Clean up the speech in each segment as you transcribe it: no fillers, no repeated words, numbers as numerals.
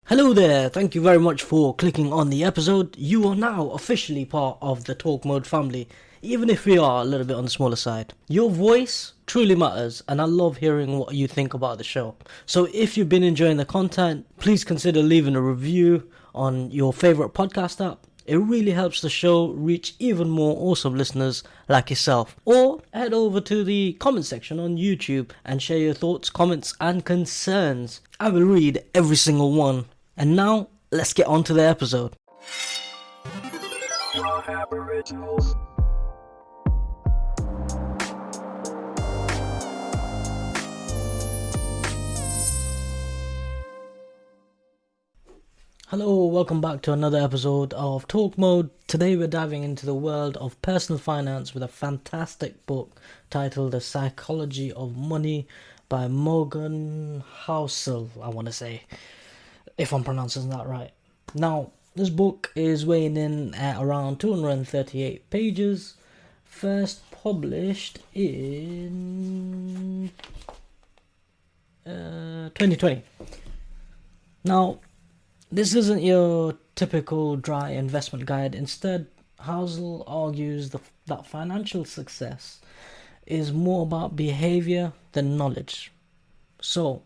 Hello there, thank you very much for clicking on the episode. You are now officially part of the Talk Mode family, even if we are a little bit on the smaller side. Your voice truly matters, and I love hearing what you think about the show. So if you've been enjoying the content, please consider leaving a review on your favorite podcast app. It really helps the show reach even more awesome listeners like yourself. Or head over to the comment section on YouTube and share your thoughts, comments, and concerns. I will read every single one. And now, let's get on to the episode. Hello, welcome back to another episode of Talk Mode. Today we're diving into the world of personal finance with a fantastic book titled The Psychology of Money by Morgan Housel, I want to say, if I'm pronouncing that right. Now, this book is weighing in at around 238 pages, first published in 2020. Now, this isn't your typical dry investment guide. Instead, Housel argues that financial success is more about behavior than knowledge. So,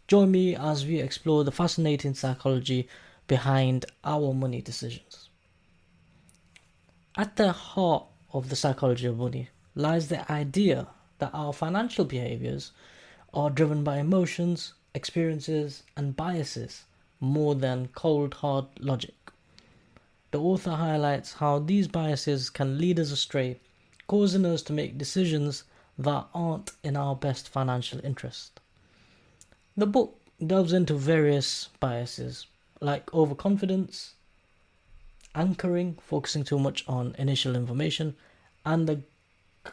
join me as we explore the fascinating psychology behind our money decisions. At the heart of the psychology of money lies the idea that our financial behaviors are driven by emotions, experiences, and biases more than cold hard logic. The author highlights how these biases can lead us astray, causing us to make decisions that aren't in our best financial interest. The book delves into various biases like overconfidence, anchoring, focusing too much on initial information, and the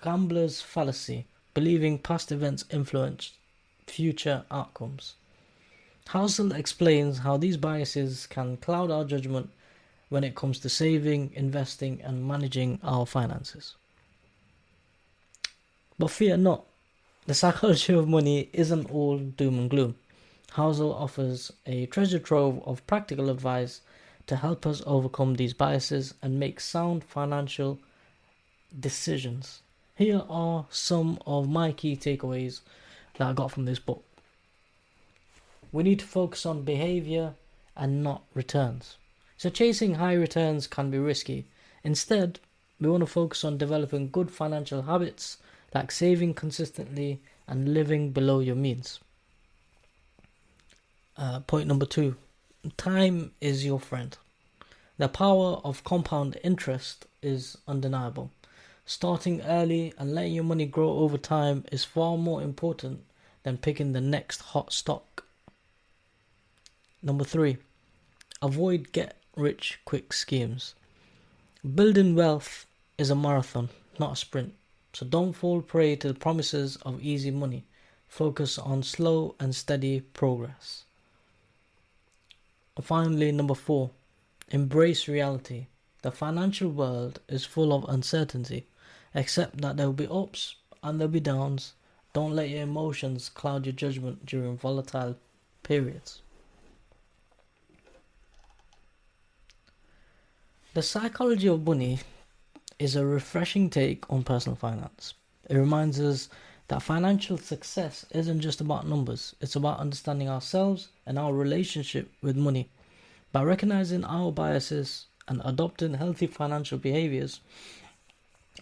gambler's fallacy, believing past events influence future outcomes. Housel explains how these biases can cloud our judgment when it comes to saving, investing, and managing our finances. But fear not, the psychology of money isn't all doom and gloom. Housel offers a treasure trove of practical advice to help us overcome these biases and make sound financial decisions. Here are some of my key takeaways that I got from this book. We need to focus on behavior and not returns. So chasing high returns can be risky. Instead, we want to focus on developing good financial habits like saving consistently and living below your means. Point number 2. Time is your friend. The power of compound interest is undeniable. Starting early and letting your money grow over time is far more important than picking the next hot stock. Number 3. Avoid get-rich-quick schemes. Building wealth is a marathon, not a sprint. So don't fall prey to the promises of easy money. Focus on slow and steady progress. And finally, number 4. Embrace reality. The financial world is full of uncertainty. Accept that there will be ups and there will be downs. Don't let your emotions cloud your judgment during volatile periods. The Psychology of Money is a refreshing take on personal finance. It reminds us that financial success isn't just about numbers, it's about understanding ourselves and our relationship with money. By recognizing our biases and adopting healthy financial behaviors,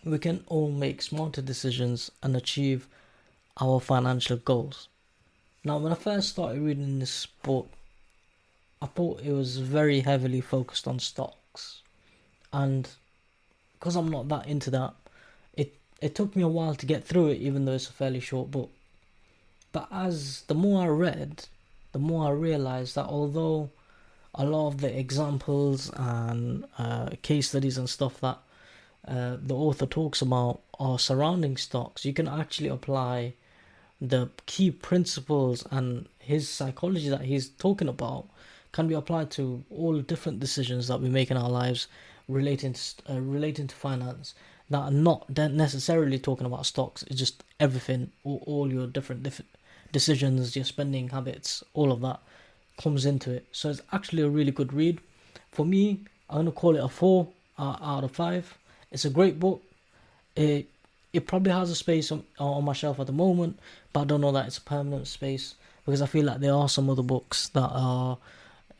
we can all make smarter decisions and achieve our financial goals. Now, when I first started reading this book, I thought it was very heavily focused on stocks. And because I'm not that into that, it took me a while to get through it, even though it's a fairly short book. But as the more I read, the more I realized that although a lot of the examples and case studies and stuff that the author talks about are surrounding stocks, you can actually apply the key principles and his psychology that he's talking about can be applied to all different decisions that we make in our lives relating to finance that are not necessarily talking about stocks. It's just everything, all your different decisions, your spending habits, all of that comes into it. So it's actually a really good read. For me, I'm gonna call it a 4 out of 5. It's a great book. It it probably has a space on my shelf at the moment, but I don't know that it's a permanent space because I feel like there are some other books that are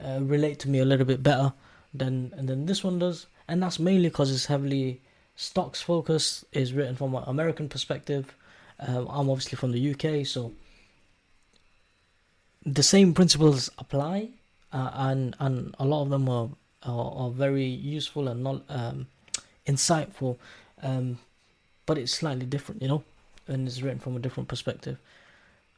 relate to me a little bit better than this one does, and that's mainly because it's heavily stocks focused. Is written from an American perspective. I'm obviously from the UK, so the same principles apply, and a lot of them are very useful and not insightful, um, but it's slightly different, and it's written from a different perspective.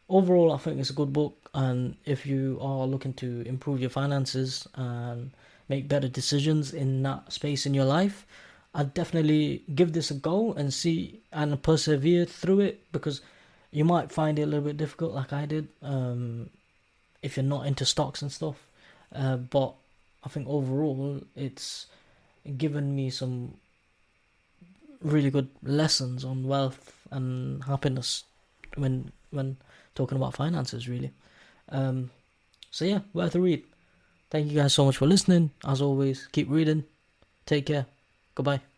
Overall, I think it's a good book, and if you are looking to improve your finances and make better decisions in that space in your life, I'd definitely give this a go and see and persevere through it, because you might find it a little bit difficult, like I did, if you're not into stocks and stuff. But I think overall, it's given me some really good lessons on wealth and happiness when talking about finances, really. So yeah, worth a read. Thank you guys so much for listening. As always, keep reading. Take care. Goodbye.